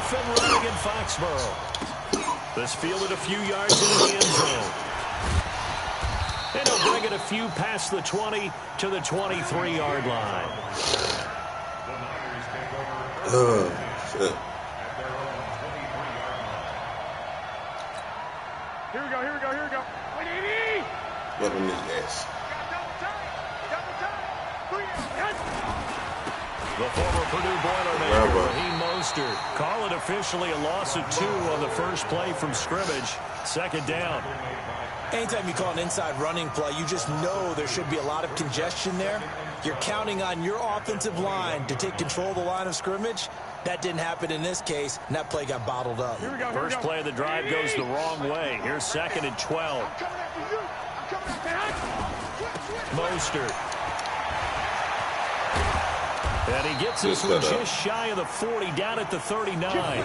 off and running in Foxborough. This fielded a few yards into the end zone. And he'll bring it a few past the 20 to the 23-yard line. Oh, shit. Here we go, here we go, here we go. What on this ass? The former Purdue Boilermaker, Raheem Mostert. Call it officially a loss of 2 on the first play from scrimmage. Second down. Anytime you call an inside running play, you just know there should be a lot of congestion there. You're counting on your offensive line to take control of the line of scrimmage. That didn't happen in this case, and that play got bottled up. First play of the drive goes the wrong way. Here's 2nd and 12. Mostert. And he gets us just shy of the 40, down at the 39.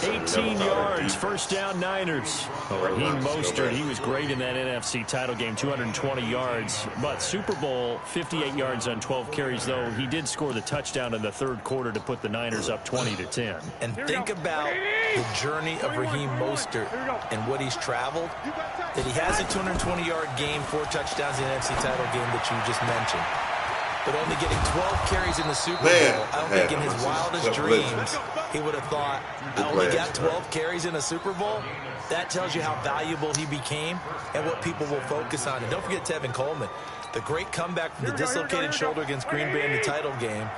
18 yards, first down Niners. Raheem Mostert, he was great in that NFC title game, 220 yards. But Super Bowl, 58 yards on 12 carries, though. He did score the touchdown in the third quarter to put the Niners up 20-10. And think about the journey of Raheem Mostert and what he's traveled. That he has a 220-yard game, 4 touchdowns in the NFC title game that you just mentioned. But only getting 12 carries in the Super Bowl, I don't think in his wildest dreams he would have thought, I only got 12 carries in a Super Bowl. That tells you how valuable he became and what people will focus on. And don't forget Tevin Coleman, the great comeback from the dislocated shoulder against Green Bay in the title game.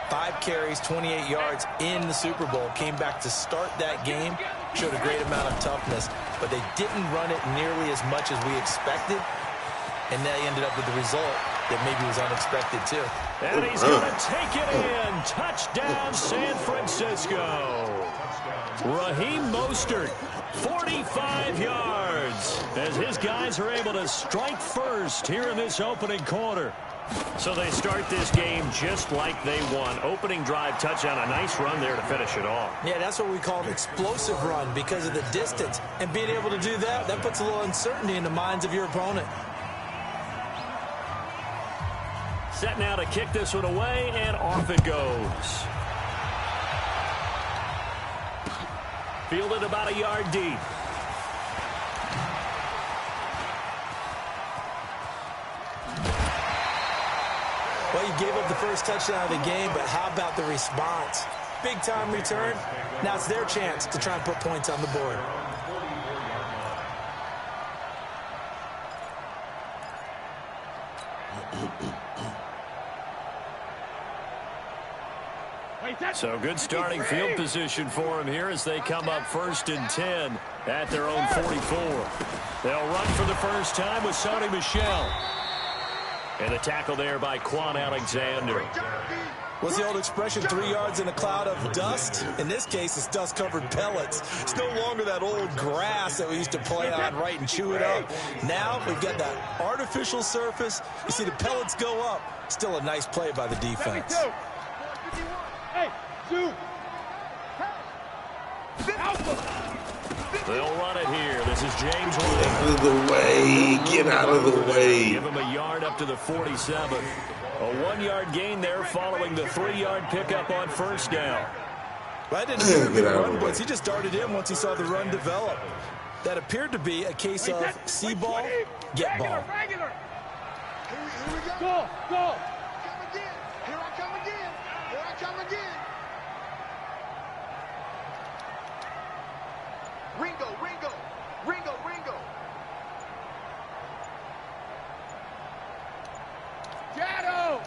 5 carries, 28 yards in the Super Bowl. Came back to start that game, showed a great amount of toughness, but they didn't run it nearly as much as we expected. And they ended up with the result that maybe was unexpected, too. And he's going to take it in. Touchdown, San Francisco. Raheem Mostert, 45 yards, as his guys are able to strike first here in this opening quarter. So they start this game just like they won. Opening drive touchdown, a nice run there to finish it off. Yeah, that's what we call an explosive run because of the distance. And being able to do that, that puts a little uncertainty in the minds of your opponent. Set now to kick this one away, and off it goes. Fielded about a yard deep. Well, you gave up the first touchdown of the game, but how about the response? Big time return. Now it's their chance to try and put points on the board. So good starting field position for him here as they come up 1st and 10 at their own 44. They'll run for the first time with Sony Michel. And a tackle there by Quan Alexander. What's the old expression, 3 yards in a cloud of dust? In this case, it's dust-covered pellets. It's no longer that old grass that we used to play on, right, and chew it up. Now we've got that artificial surface. You see the pellets go up. Still a nice play by the defense. They'll run it here. This is James White. Get out of the way. Get out of the way. Give him a yard up to the 47. A 1-yard gain there following the 3-yard pickup on first down. Well, that didn't appear to be a run blitz. He just darted in once he saw the run develop. That appeared to be a case of see ball, get ball. Here we go. Go. Come again. Here I come again. Here I come again. Ringo. Shadow.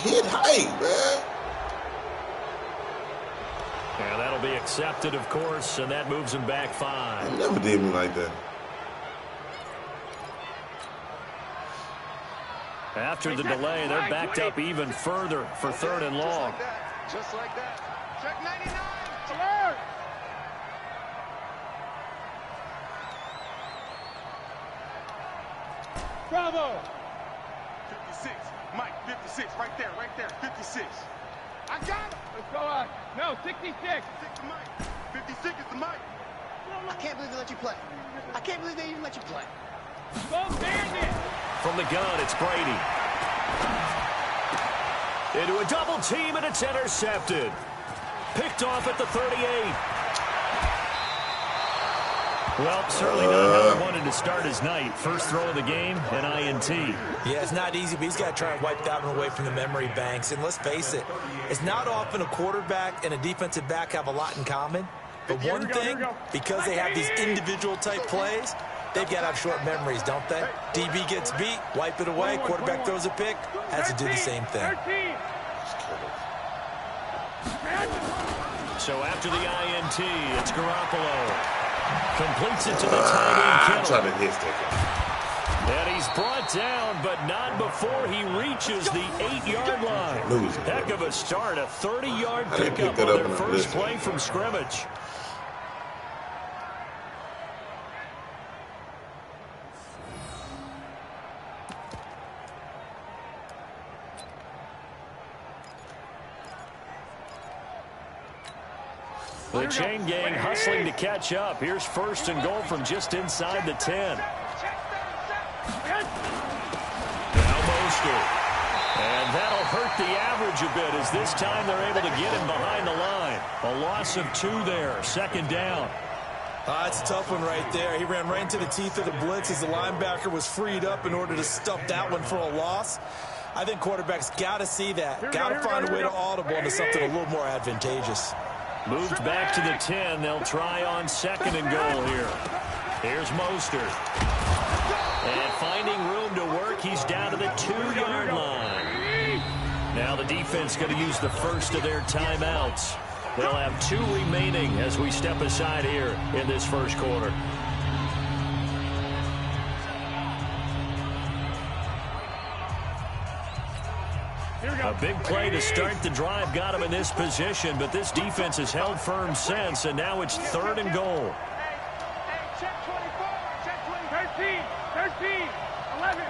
Hit height, man. And that'll be accepted, of course, and that moves him back 5. He never did me like that. After the delay, they're backed up even further for 3rd and long. Just like that. Check 99. Alert. Bravo. 56. Mike, 56. Right there. 56. I got him. Let's go on. No, 66. 56 Mike. 56 is the Mike. I can't believe they let you play. I can't believe they even let you play. Go Bandit. From the gun, it's Brady. Into a double team, and it's intercepted. Picked off at the 38. Well, certainly not how he wanted to start his night. First throw of the game, an INT. Yeah, it's not easy, but he's got to try and wipe that one away from the memory banks. And let's face it, it's not often a quarterback and a defensive back have a lot in common. But one thing, because they have these individual type plays, they've got to have short memories, don't they? DB gets beat, wipe it away, quarterback throws a pick, has to do the same thing. So after the INT, it's Garoppolo. Completes it to the tight end, Kittle. And he's brought down, but not before he reaches the 8-yard line. Heck of a start, a 30-yard pickup on their first play from scrimmage. The chain gang hustling to catch up. Here's first and goal from just inside the 10. Now Mostert. And that'll hurt the average a bit as this time they're able to get him behind the line. A loss of 2 there. Second down. It's a tough one right there. He ran right into the teeth of the blitz as the linebacker was freed up in order to stuff that one for a loss. I think quarterbacks got to see that. Got to find a way to audible into something a little more advantageous. Moved back to the 10. They'll try on second and goal here. Here's Mostert. And finding room to work, he's down to the 2-yard line. Now the defense going to use the first of their timeouts. They'll have 2 remaining as we step aside here in this first quarter. A big play to start the drive got him in this position, but this defense has held firm since, and now it's third and goal. Check 24, check 13, 11.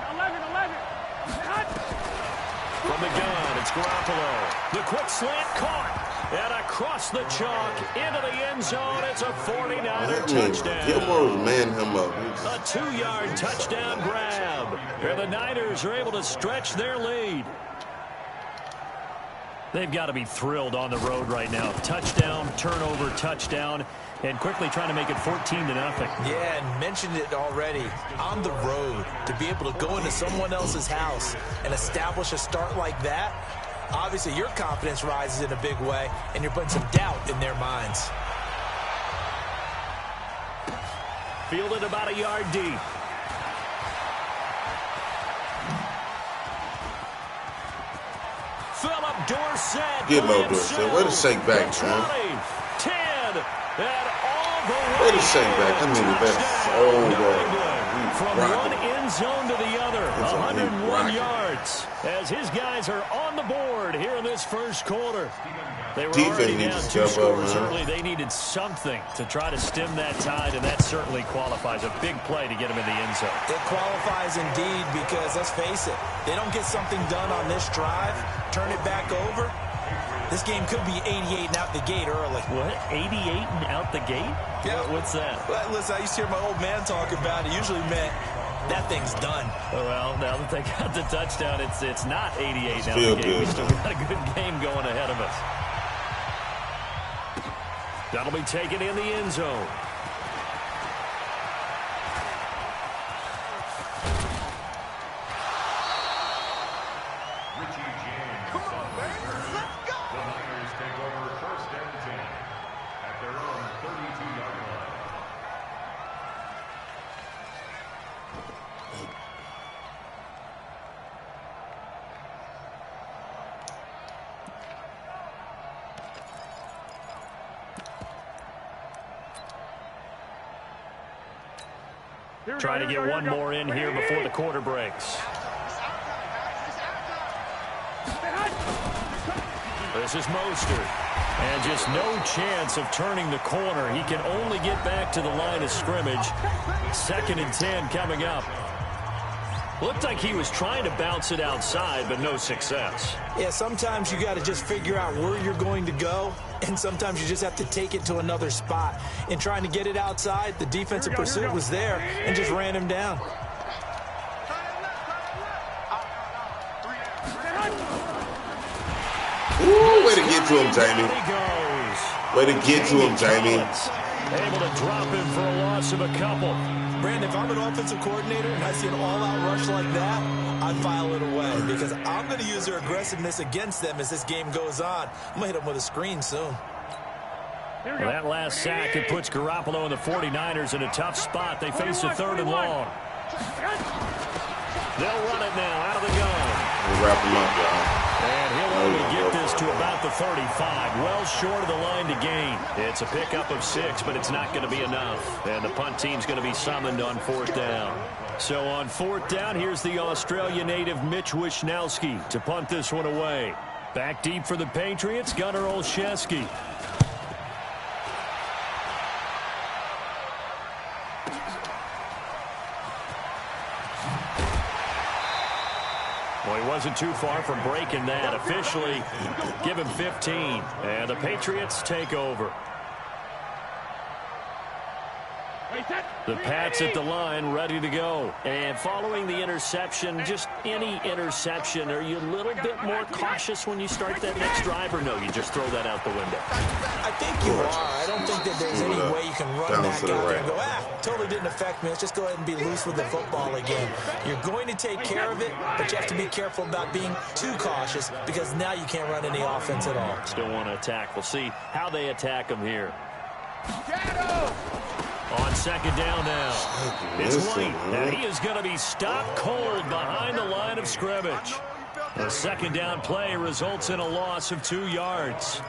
From the gun, it's Garoppolo. The quick slant caught. And across the chalk into the end zone. It's a 49er touchdown. Gilmore's man him up. A 2-yard touchdown grab. And the Niners are able to stretch their lead. They've got to be thrilled on the road right now. Touchdown, turnover, touchdown, and quickly trying to make it 14-0. Yeah, and mentioned it already. On the road, to be able to go into someone else's house and establish a start like that, obviously your confidence rises in a big way, and you're putting some doubt in their minds. Fielded about a yard deep. Philip Dorsett. Get low, Dorsett. Way to shake back, man. 10. And all the way. Way to shake back. I mean, that's so good. From one end zone to the other. 101 yards. As his guys are on the board here in this first quarter. They were already down 2 scores early. They needed something to try to stem that tide, and that certainly qualifies. A big play to get him in the end zone. It qualifies indeed because, let's face it, they don't get something done on this drive, turn it back over, this game could be 88 and out the gate early. What? 88 and out the gate? Yeah. What's that? Well, listen, I used to hear my old man talk about it. Usually meant that thing's done. Well, now that they got the touchdown, it's not 88 out the gate. We still got a good game going ahead of us. That'll be taken in the end zone. Trying to get one more in here before the quarter breaks. This is Mostert. And just no chance of turning the corner. He can only get back to the line of scrimmage. 2nd and 10 coming up. Looked like he was trying to bounce it outside, but no success. Yeah, sometimes you got to just figure out where you're going to go, and sometimes you just have to take it to another spot. In trying to get it outside, the defensive pursuit was there and just ran him down. Ooh, way to get to to him, Jamie. Way to get to him, Jamie. Able to drop him for a loss of a couple. Brandon, if I'm an offensive coordinator and I see an all-out rush like that, I'd file it away because I'm going to use their aggressiveness against them as this game goes on. I'm going to hit them with a screen soon. Well, that last sack, it puts Garoppolo and the 49ers in a tough spot. They face a 3rd and long. They'll run it now out of the gun. We'll wrap him up, y'all. And he'll only get this to about the 35, well short of the line to gain. It's a pickup of 6, but it's not going to be enough. And the punt team's going to be summoned on 4th down. So on 4th down, here's the Australia native Mitch Wishnowski to punt this one away. Back deep for the Patriots, Gunnar Olszewski. Well, he wasn't too far from breaking that. Officially, give him 15. And the Patriots take over. The Pats at the line, ready to go. And following the interception, just any interception, are you a little bit more cautious when you start that next drive, or no, you just throw that out the window? I think you are. I don't think that there's any way you can run back out there and go, totally didn't affect me. Let's just go ahead and be loose with the football again. You're going to take care of it, but you have to be careful about being too cautious because now you can't run any offense at all. Still want to attack. We'll see how they attack him here. On 2nd down now. It's White, and he is going to be stopped cold behind the line of scrimmage. A 2nd down play results in a loss of 2 yards.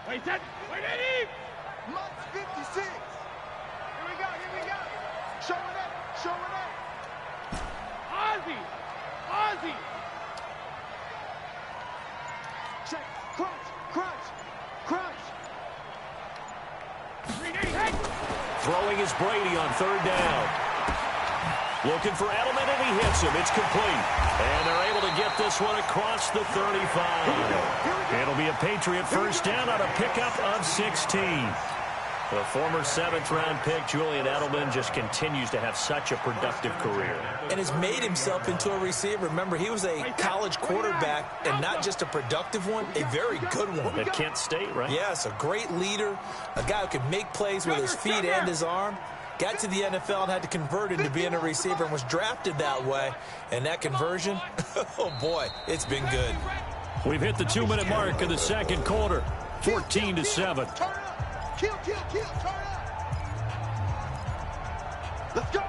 Wait, Eddie! Mike 56. Here we go. Showing up. Ozzy. Check. Crunch. Throwing is Brady on 3rd down. Looking for Edelman, and he hits him. It's complete. And they're able to get this one across the 35. It'll be a Patriot 1st down on a pickup of 16. The former 7th-round pick, Julian Edelman, just continues to have such a productive career. And has made himself into a receiver. Remember, he was a college quarterback, and not just a productive one, a very good one. At Kent State, right? Yes, a great leader, a guy who could make plays with his feet and his arm. Got to the NFL and had to convert into being a receiver and was drafted that way. And that conversion, oh boy, it's been good. We've hit the 2-minute mark of the 2nd quarter, 14-7. Kill, turn up. Let's go.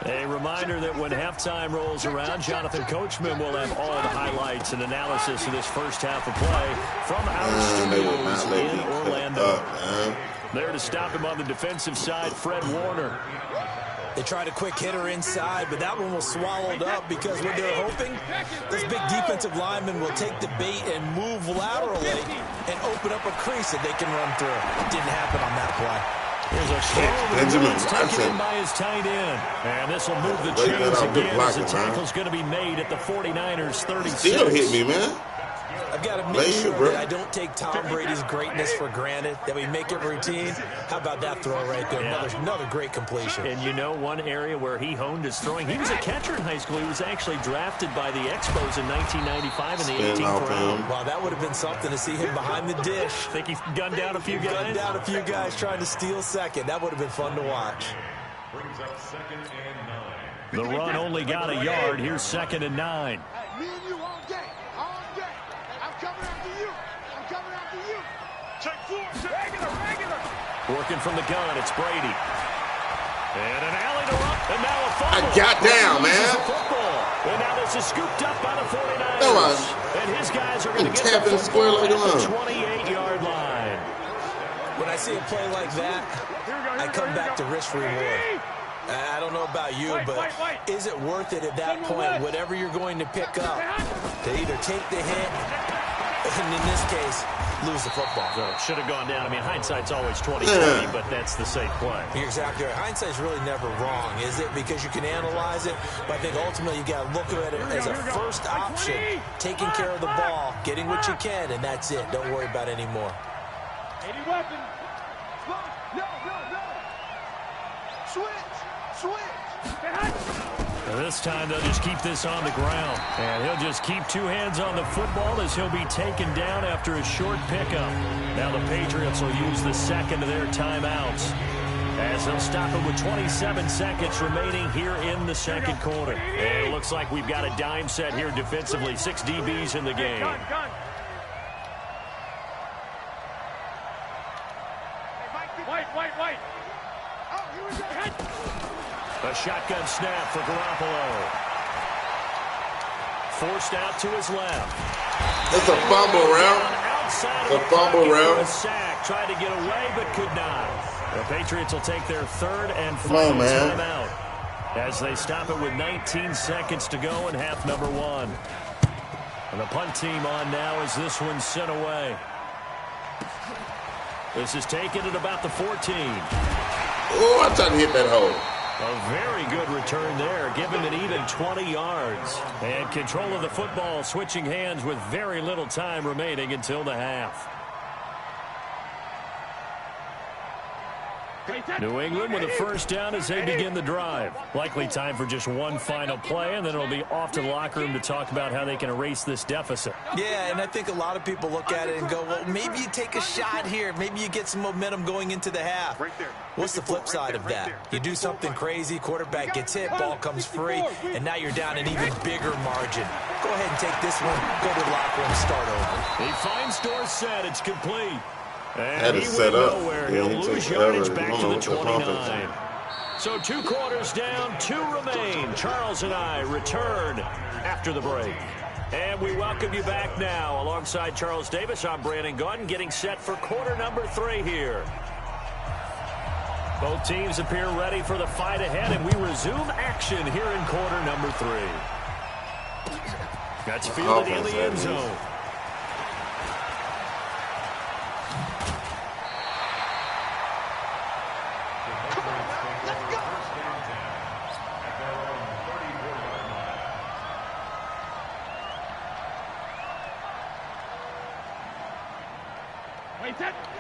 A reminder that when halftime rolls around, Jonathan Coachman will have all the highlights and analysis of this first half of play from our studios in Orlando. There to stop him on the defensive side, Fred Warner. They tried a quick hitter inside, but that one was swallowed up because what they're hoping, this big defensive lineman will take the bait and move laterally and open up a crease that they can run through. It didn't happen on that play. Here's a Benjamin taken in by his tight end. And this will move the chains again as the tackle's going to be made at the 49ers 36. Still hit me, man. I've got to make sure that I don't take Tom Brady's greatness for granted, that we make it routine. How about that throw right there? Yeah. Another great completion. And you know one area where he honed his throwing, he was a catcher in high school. He was actually drafted by the Expos in 1995 in the 18th round. Wow, that would have been something to see him behind the dish. Think he gunned down a few guys? Gunned down a few guys trying to steal second. That would have been fun to watch. Brings up 2nd and 9. The run only got a yard. Here's 2nd and 9. Me and you all day. I'm coming after you. Check 4. Regular. Working from the gun, it's Brady. And an alley to run, and now a fumble. I got down, man. And now this is scooped up by the 49ers. No, and his guys are going to get tapping the square like at the a 28-yard line. When I see a play like that, I come back to risk reward. I don't know about you, but is it worth it at that point, whatever you're going to pick up, to either take the hit, and in this case, lose the football? So it should have gone down. I mean, hindsight's always 20/20, but that's the safe play. You're exactly right. Hindsight's really never wrong, is it? Because you can analyze it, but I think ultimately you got to look at it as a first option, taking care of the ball, getting what you can, and that's it. Don't worry about any more. 80 weapons. No. Switch. This time they'll just keep this on the ground. And he'll just keep two hands on the football as he'll be taken down after a short pickup. Now the Patriots will use the second of their timeouts, as they'll stop it with 27 seconds remaining here in the second quarter. And it looks like we've got a dime set here defensively. 6 DBs in the game. Gun. White. Oh, here we go. A shotgun snap for Garoppolo. Forced out to his left. That's a fumble, Ralph. Outside a fumble, Ralph. A sack. Tried to get away, but could not. The Patriots will take their third and final timeout as they stop it with 19 seconds to go in half number 1. And the punt team on now as this one's sent away. This is taken at about the 14. Oh, I tried to hit that hole. A very good return there, giving it even 20 yards. And control of the football, switching hands with very little time remaining until the half. New England with a first down as they begin the drive. Likely time for just one final play, and then it'll be off to the locker room to talk about how they can erase this deficit. Yeah, and I think a lot of people look at it and go, well, maybe you take a shot here. Maybe you get some momentum going into the half. What's the flip side of that? You do something crazy, quarterback gets hit, ball comes free, and now you're down an even bigger margin. Go ahead and take this one, go to the locker room, start over. He finds Dorsett. It's complete. Had And to he set went up. nowhere. Yeah, He'll he lose took yardage forever. back to the What the 29. So 2 quarters down, 2 remain. Charles and I return after the break. And we welcome you back now. Alongside Charles Davis, I'm Brandon Gaudin, getting set for quarter number 3 here. Both teams appear ready for the fight ahead, and we resume action here in quarter number 3. That's fielded in the end zone.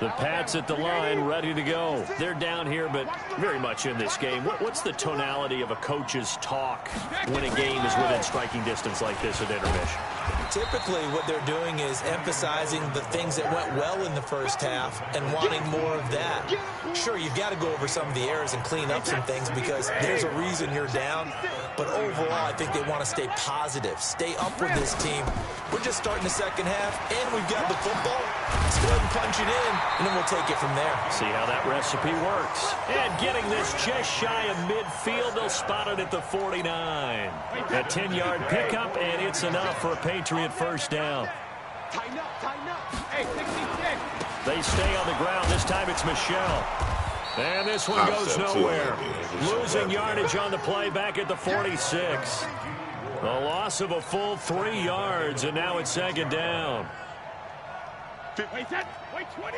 The Pats at the line, ready to go. They're down here, but very much in this game. What's the tonality of a coach's talk when a game is within striking distance like this at intermission? Typically, what they're doing is emphasizing the things that went well in the first half and wanting more of that. Sure, you've got to go over some of the errors and clean up some things because there's a reason you're down. But overall, I think they want to stay positive, stay up with this team. We're just starting the second half, and we've got the football. Let's go ahead and punch it in, and then we'll take it from there. See how that recipe works. And getting this just shy of midfield, they'll spot it at the 49. A 10-yard pickup, and it's enough for a Patriot first down. Tighten up. Hey, 66. They stay on the ground. This time it's Michelle. And this one goes nowhere. Losing yardage on the play back at the 46. The loss of a full 3 yards, and now it's second down. Wait, 20. Right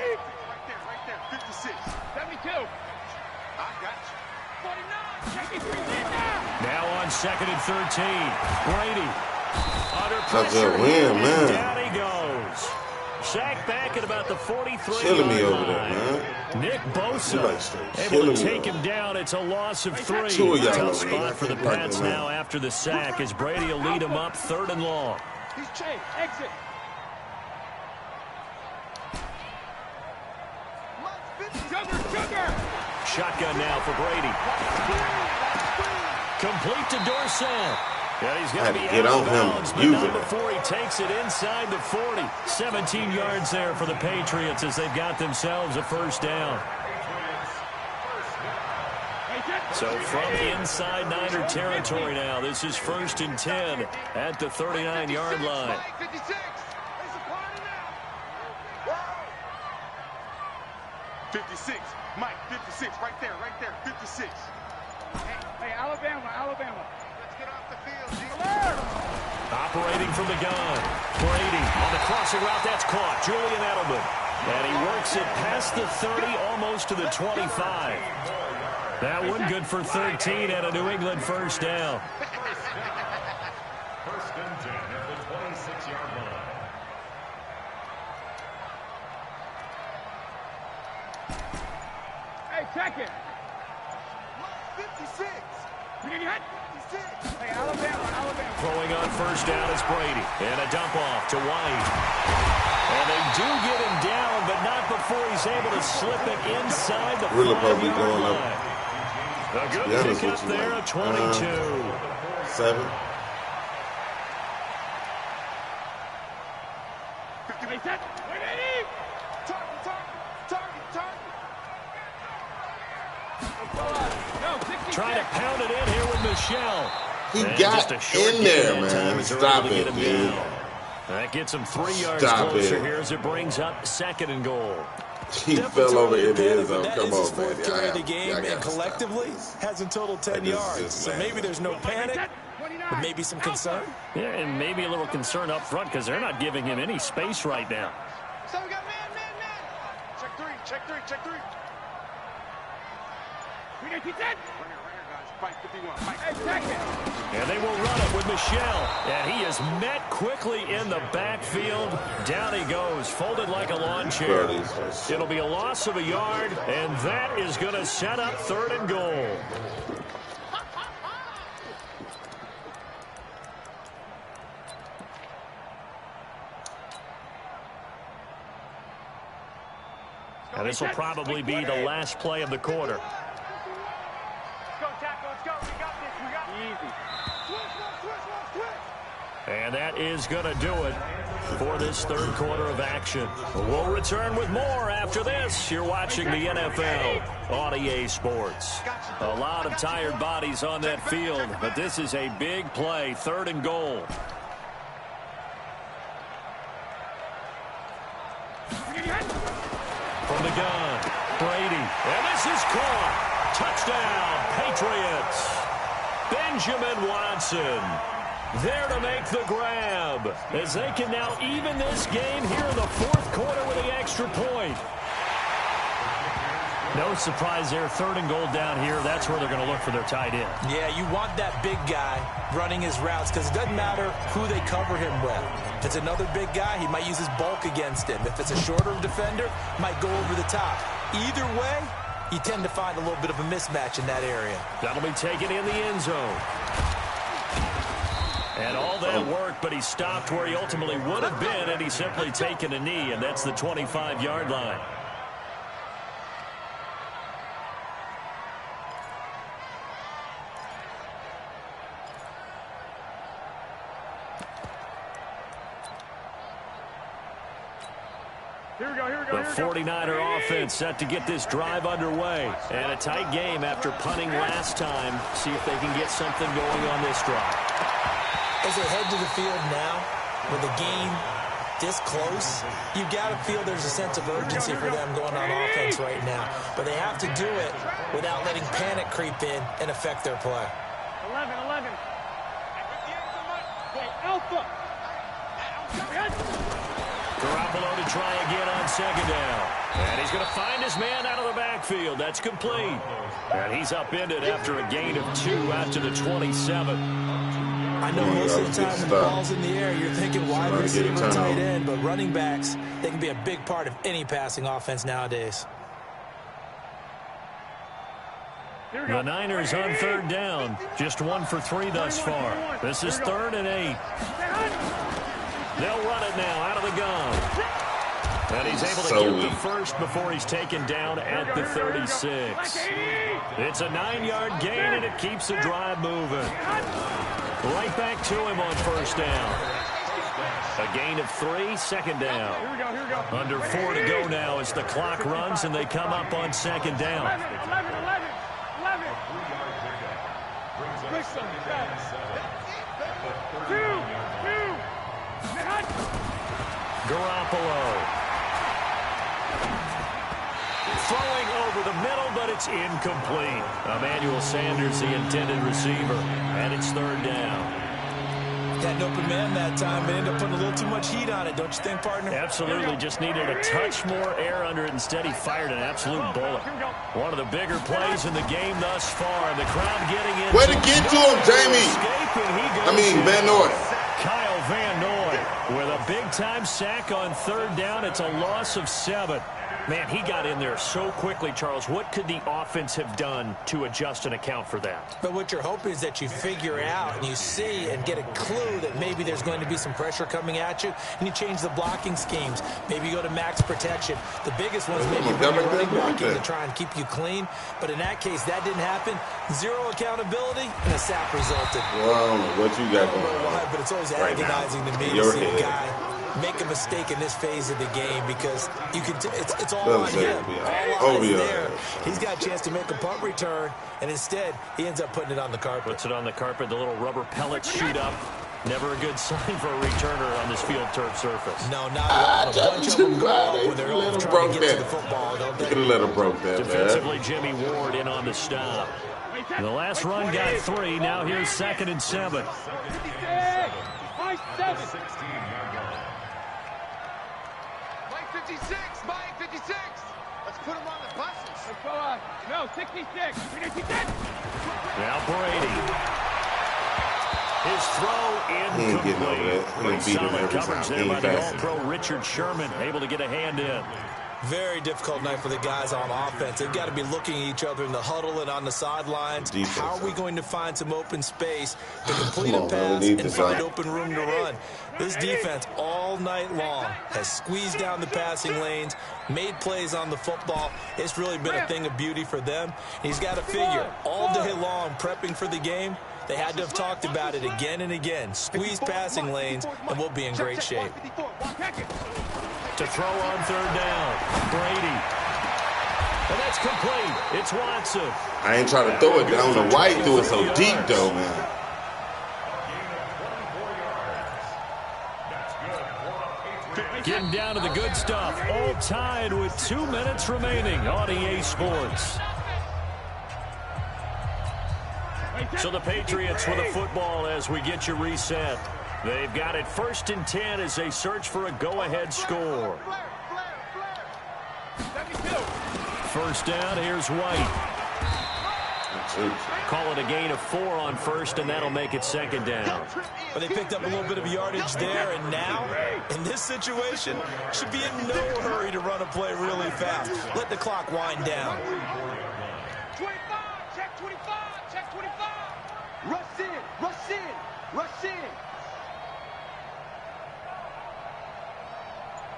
there. 56. 72. I got you. 49. 73. Now on second and 13. Brady. Under That's pressure. a win, man. Down he goes. Sacked back at about the 43-yard Killing me over line. there, man. Nick Bosa able killing to me take him down. It's a loss of 3. Two of y'all Tough over spot here. for the Pats now after the sack as Brady will lead him up 3rd and long. He's chased. Exit. Sugar. Shotgun now for Brady. Complete to Dorsett. Yeah, he's going to be get out on of him bounds, but using not it. before he takes it inside the 40. 17 yards there for the Patriots as they've got themselves a first down. So from inside Niner territory now, this is 1st and 10 at the 39-yard line. 56. Mike, 56. Right there. 56. Hey, Alabama. Let's get off the field, G. Operating from the gun. Brady on the crossing route. That's caught. Julian Edelman. And he works it past the 30, almost to the 25. That one good for 13 and a New England first down. First and 10 at the 26-yard line. check it. 56. Hey, Alabama. Throwing on first down is Brady. And a dump off to White. And they do get him down, but not before he's able to slip it inside the 5-yard line. A good pickup there at 22. 7. Trying to pound it in here with Michelle. He got in there, man. Stop it, dude. That gets him 3 yards closer here as it brings up 2nd and goal. He fell over in the end zone. Come on, man. Carry of the game, and collectively hasn't totaled 10 yards. So maybe there's no panic, but maybe some concern. Yeah, and maybe a little concern up front because they're not giving him any space right now. So we got man. Check three. We got you dead. Right here, guys. Fight 51. Hey, check it. And they will run it with Michelle. And he is met quickly in the backfield. Down he goes, folded like a lawn chair. It'll be a loss of a yard, and that is going to set up 3rd and goal. And this will probably be the last play of the quarter. Let's go, Taco. Let's go. We got this. Easy. And that is going to do it for this 3rd quarter of action. We'll return with more after this. You're watching the NFL on EA Sports. A lot of tired bodies on that field, but this is a big play, 3rd and goal. From the gun, Brady. And this is caught. Touchdown, Patriots. Benjamin Watson there to make the grab as they can now even this game here in the 4th quarter with the extra point. No surprise there, 3rd and goal down here. That's where they're going to look for their tight end. Yeah, you want that big guy running his routes because it doesn't matter who they cover him with. If it's another big guy, he might use his bulk against him. If it's a shorter defender, might go over the top. Either way, you tend to find a little bit of a mismatch in that area. That'll be taken in the end zone. And all that work, but he stopped where he ultimately would have been, and he's simply taken a knee, and that's the 25-yard line. Here we go. The 49er offense set to get this drive underway. And a tight game after punting last time. See if they can get something going on this drive. As they head to the field now, with the game this close, you've got to feel there's a sense of urgency for them going on offense right now. But they have to do it without letting panic creep in and affect their play. 11. Alpha. Garoppolo to try again on 2nd down. And he's going to find his man out of the backfield. That's complete. And he's upended after a gain of 2 out to the 27. I know most of the time when the ball's in the air, you're thinking wide receiver, tight end, but running backs, they can be a big part of any passing offense nowadays. The Niners on 3rd down. Just 1 for 3 thus far. This is 3rd and 8. They'll run it now out of the gun. And he's able to get the first before he's taken down at the 36. It's a 9-yard gain, and it keeps the drive moving. Right back to him on 1st down. A gain of 3, 2nd down. Under 4 to go now as the clock runs, and they come up on 2nd down. 11. Garoppolo. Throwing over the middle, but it's incomplete. Emmanuel Sanders, the intended receiver, and it's 3rd down. Had an open man that time, but ended up putting a little too much heat on it, don't you think, partner? Absolutely, just needed a touch more air under it. Instead, he fired an absolute bullet. One of the bigger plays in the game thus far. The crowd getting in. Way to get to him, Jamie. Van Noy. Kyle Van Noy with a big-time sack on 3rd down. It's a loss of 7. Man, he got in there so quickly, Charles. What could the offense have done to adjust and account for that? But what you're hoping is that you figure out and you see and get a clue that maybe there's going to be some pressure coming at you, and you change the blocking schemes. Maybe you go to max protection. The biggest one's maybe bring your running back in to try and keep you clean. But in that case, that didn't happen. Zero accountability, and a sack resulted. Well, I don't know what you got going on. Why, but it's always agonizing to me to see a guy make a mistake in this phase of the game, because you can it's all on him. All eyes there. He's got a chance to make a punt return, and instead he ends up putting it on the carpet. Puts it on the carpet. The little rubber pellets shoot up. Never a good sign for a returner on this field turf surface. No, not at all. A bunch of them go off when they're all trying to get to the football, don't they? Could have let him broke that. Defensively, Jimmy Ward in on the stop. The last run got 3. Now here's 2nd and 7. Mike 56. Let's put him on the buses. Let's go on. No, 66. 66. Now Brady. His throw incomplete. Solid coverage there by the All-Pro Richard Sherman, able to get a hand in. Very difficult night for the guys on offense. They've got to be looking at each other in the huddle and on the sidelines. How are we going to find some open space to complete a pass and find open room to run? This defense all night long has squeezed down the passing lanes, made plays on the football. It's really been a thing of beauty for them. He's got to figure all day long prepping for the game. They had to have talked about it again and again. Squeeze passing lanes, and we'll be in great shape. To throw on 3rd down, Brady. And that's complete. It's Watson. I ain't trying to throw it down. I don't know why he threw it so deep, though, man. Getting down to the good stuff. All tied with 2 minutes remaining on EA Sports. So the Patriots with a football as we get you reset. They've got it 1st and 10 as they search for a go-ahead score. 1st down, here's White. Call it a gain of 4 on 1st, and that'll make it 2nd down. But they picked up a little bit of yardage there, and now, in this situation, should be in no hurry to run a play really fast. Let the clock wind down. 25, check 25, check 25. Rush in, rush in, rush in.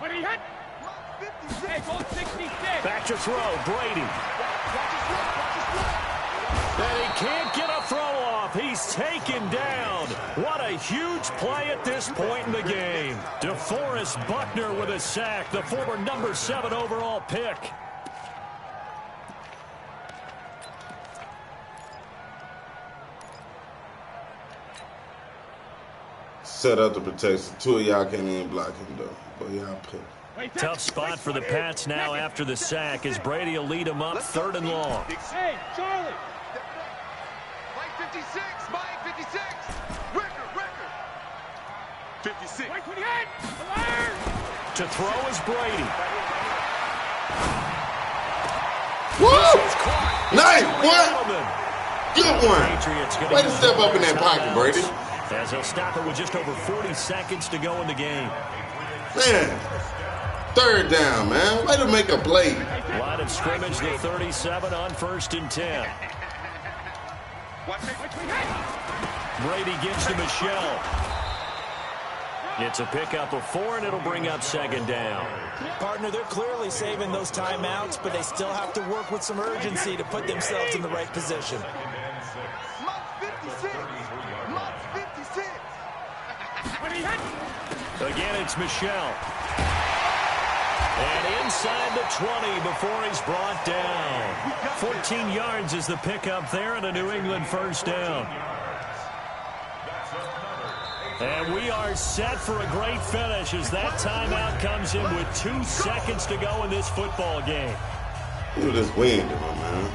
What he hit? Hey, go 66. Back to throw, Brady. And he can't get a throw off. He's taken down. What a huge play at this point in the game. DeForest Buckner with a sack, the former number 7 overall pick. Set up the protection. 2 of y'all can't even block him, though. But y'all pick. Tough spot for the Pats now after the sack as Brady will lead them up 3rd and long. Hey, Charlie. Mike 56, Mike 56. Ricker. 56. Mike 28. To throw is Brady. Woo! Nice, boy. Good one. Way to step up in that pocket, Brady. As he'll stop it with just over 40 seconds to go in the game. Man, 3rd down, man. Way to make a play. Line of scrimmage, the 37 on 1st and 10. Brady gives to Michelle. It's a pickup of 4, and it'll bring up 2nd down. Partner, they're clearly saving those timeouts, but they still have to work with some urgency to put themselves in the right position. Mike 56. Mike 56. Again, it's Michelle. And inside the 20 before he's brought down. 14 yards is the pickup there and a New England 1st down. And we are set for a great finish as that timeout comes in with 2 seconds to go in this football game. Look at this wind, man.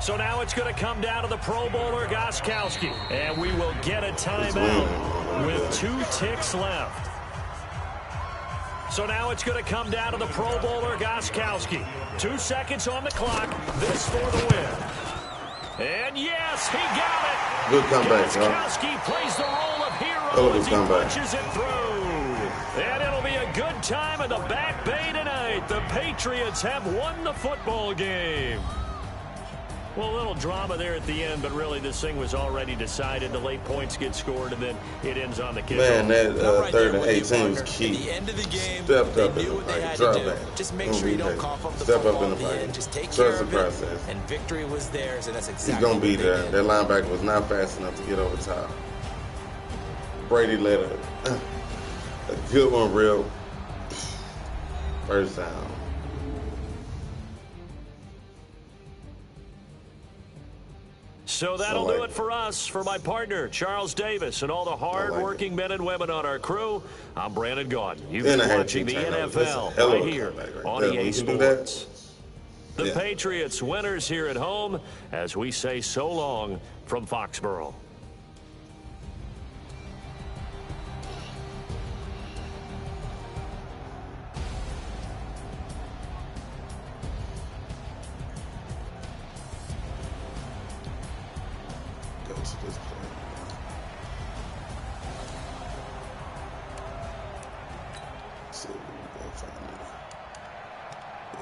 So now it's going to come down to the Pro Bowler, Gostkowski. And we will get a timeout with 2 ticks left. So now it's going to come down to the Pro Bowler, Gostkowski. 2 seconds on the clock. This for the win. And yes, he got it. Good comeback, Gostkowski plays the role of hero as he punches it through. And it'll be a good time in the Back Bay tonight. The Patriots have won the football game. Well, a little drama there at the end, but really this thing was already decided. The late points get scored, and then it ends on the kickoff. Man, that 3rd and 18 was key. At the end of the game, Stepped up they in knew the what they fight. had Drop to do. back. Just make sure you don't cough up the Step football up in the at the fight. end. Just take Trust care of the it, process. and victory was theirs, and that's He's exactly going to be what they there. did. That linebacker was not fast enough to get over top. Brady let a good one real. First down. So that'll do it for us. For my partner, Charles Davis, and all the hard-working men and women on our crew, I'm Brandon Gaudin. You've been watching the NFL right here on EA Sports. The Patriots winners here at home as we say so long from Foxborough.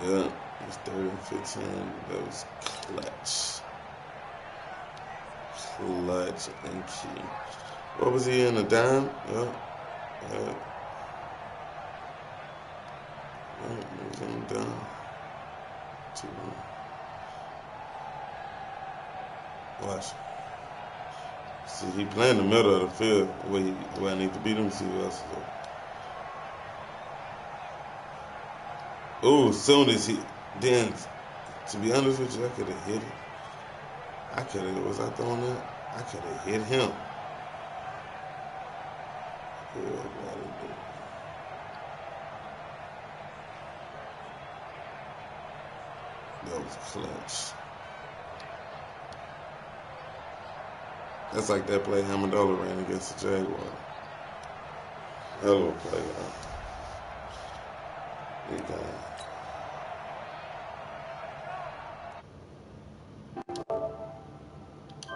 Yeah, it's 3rd and 15. That was clutch. Clutch and key. What was he in, a dime? Yeah. He was in a dime. 2-1. Watch. See, he playing in the middle of the field where I need to beat him. See who else is there. Oh, as soon as he, then, to be honest with you, I could have hit it. Was I throwing that? I could have hit him. That was clutch. That's like that play Amendola ran against the Jaguars. Hell of a play, man. He got it.